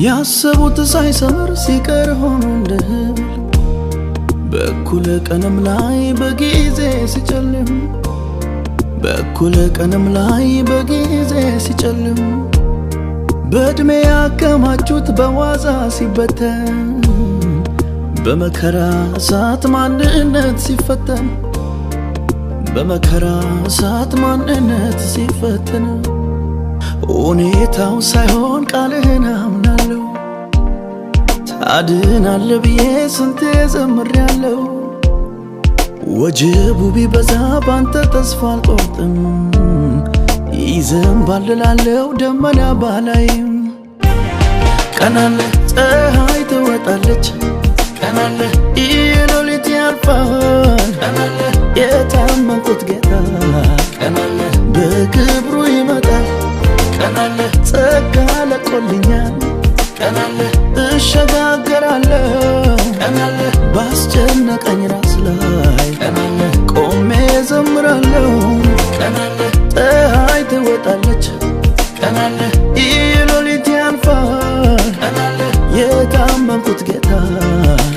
ያሰቡት ሳይሰምር ሲቀር ሆኖ እንደህል በኩለ ቀንም ላይ በጊዜ ሲጨልም በኩለ ቀንም ላይ በጊዜ ሲጨልም በእድሜ ያከማቹት በዋዛ ሲበተን በመከራ እሳት ማንነት ሲፈተን በመከራ እሳት ማንነት ሲፈተን ሁኔታው ሳይሆን ቃልህን አምናለሁ ታድናለህ ብዬ ስንቴ ዘምሬያለሁ ወጀቡ ቢበዛ ባንተ ተስፋ አልቆርጥም ይዘንባል እላለሁ ደመና ባላይም ቀናለ ፀሐይ ትወጣለች ቀናለ ሌሊት ያልፋል ቀናለ የታመንኩት ጌታ ቀናለ በክብሩ ይመጣል ቀናለ ጸጋ ለቆልኛል ቀናለ እሸጋገራለሁ ቀናለ ባስጨነቀኝ ራስ ላይ ቀናለ ቆሜ ዘምራለሁ ቀናለ ፀሐይ ትወጣለች ቀናለ ሌሊት ያልፋል ቀናለ የታመንኩት ጌታ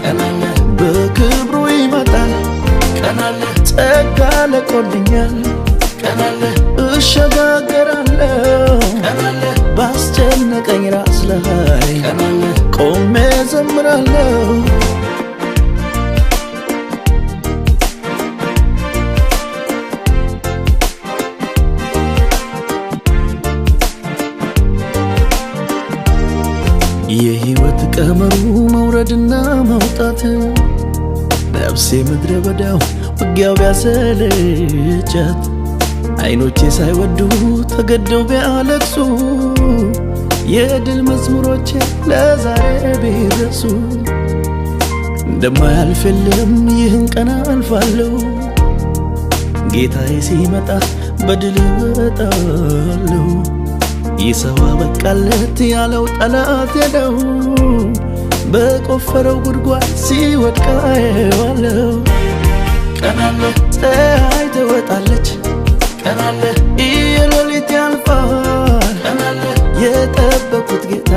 ቀናለ በክብሩ ይመጣል ቀናለ ጸጋ ለቆልኛል ቀናለ እሸጋገራለሁ ቀናለ ባስጨነቀኝ ራስ ላይ ቀናለ ቆሜ ዘምራለሁ የህይወት ቀመሩ መውረድና መውጣት ነፍሴ ምድረ በዳው ውጊያው ቢያሰለቻት አይኖቼ ሳይወዱ ተገደው ቢያለቅሱ የድል መዝሙሮቼ ለዛሬ ቢደርሱ እንደማያልፍልም ይህን ቀን አልፋለሁ ጌታዬ ሲመጣ በድል እወጣለሁ ይሰዋ በቃለት ያለው ጠላት ሄደው በቆፈረው ጉድጓድ ሲወድቅ አየዋለሁ ቀናለ ፀሐይ ትወጣለች ቀናለ ሌሊት ያልፋል ቀናለ የጠበቁት ጌታ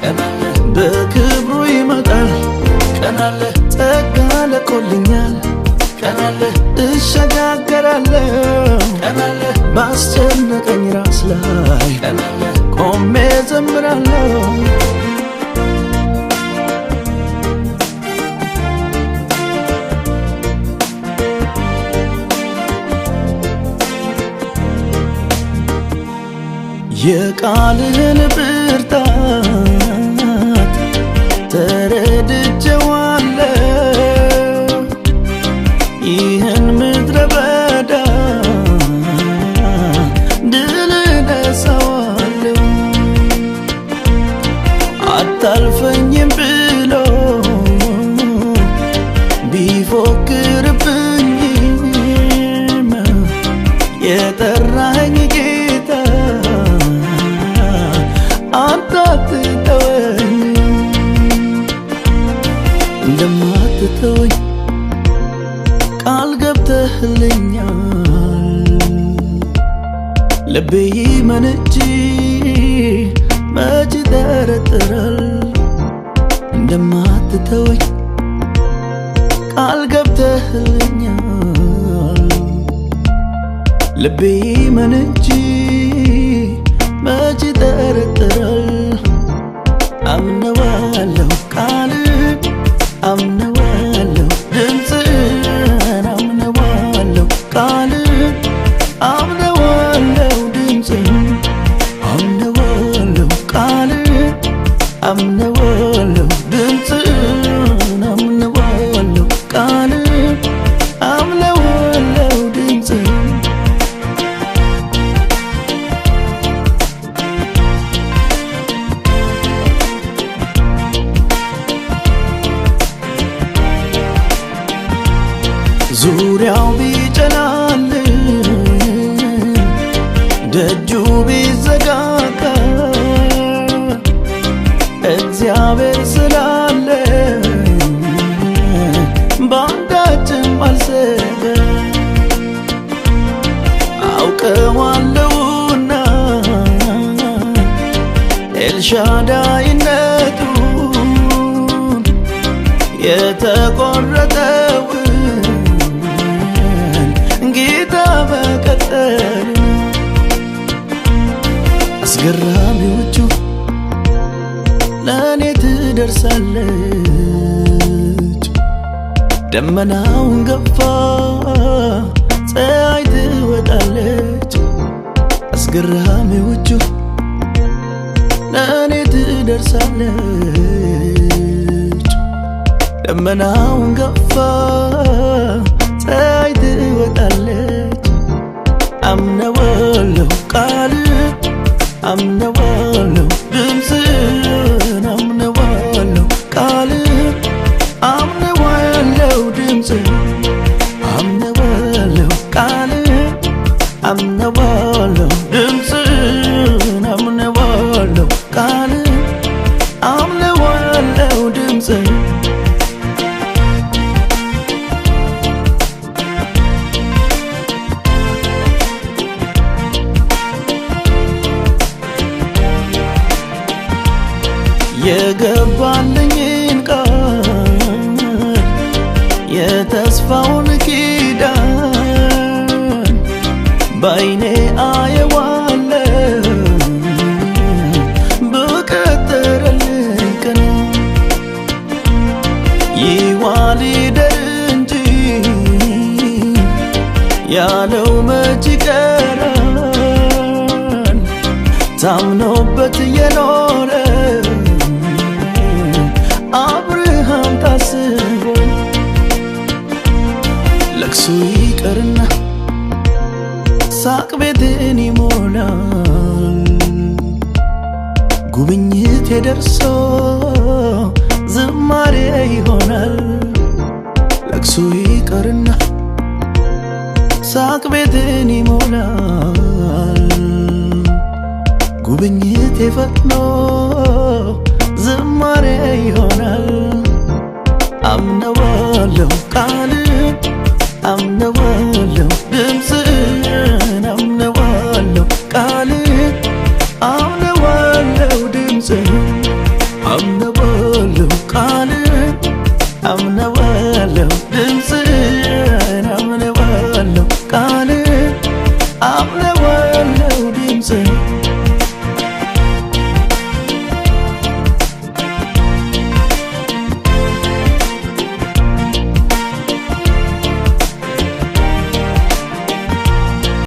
ቀናለ በክብሩ ይመጣል ቀናለ ጸጋ ለቆልኛል ቀናለ እሸጋገራለሁ ቀናለ ባስጨነቀኝ ራስ ላይ ቀናለ ቆሜ ዘምራለሁ የቃልህን ብርታት ተረድቼዋለሁ ይህን ምድረ በዳ ድል እነሳዋለሁ አታልፈኝም ብሎ ቢፎክርብኝም የጠራኝ ጌታ አንተ አትተወኝ እንደማትተወኝ ቃል ገብተህልኛል ልቤ ይመን እንጂ መች ይጠረጥራል እንደማትተወኝ ቃል ገብተህልኛል ልቤ ይመን እንጂ መች ይጠረጥራል አምነዋለሁ ቃልህን አምነዋለሁ ድምፅህን አምነዋለሁ ቃልህን አምነዋለሁ ድምፅህን አምነዋለሁ ቃልህን አምነዋለሁ ድምፅህን አምነዋለሁ ቃልህን አምነዋለሁ ድምፅህን ዙሪያው ቢጨላልም ደጁ ቢዘጋጋ እግዚአብሔር ስላለ በአንዳችም አልሰጋ አውቀዋለሁና ኤልሻዳይነት የተቆረጠውን ጌታ በቀጠል አስገራሚዎቹ ለእኔ ትደርሳለች። ደመናውን ገፋ ፀሐይ ትወጣለች። አስገራሚዎቹ ለእኔ ትደርሳለች። ደመናውን ገፋ ፀሐይ ትወጣለች። አምነዋለሁ ቃል አምነዋለሁ ድምፅን አምነዋለሁ ቃል አምነዋለሁ ድምፅን አምነዋለሁ ቃል አምነዋለሁ ድምፅን አምነዋለሁ ቃል አምነዋለሁ ድምፅን የገባልኝን ቃል የተስፋውን ኪዳን በዓይኔ አየዋለሁ በቀጠረልኝ ቀን ይዋል ይደር እንጂ ያለው መች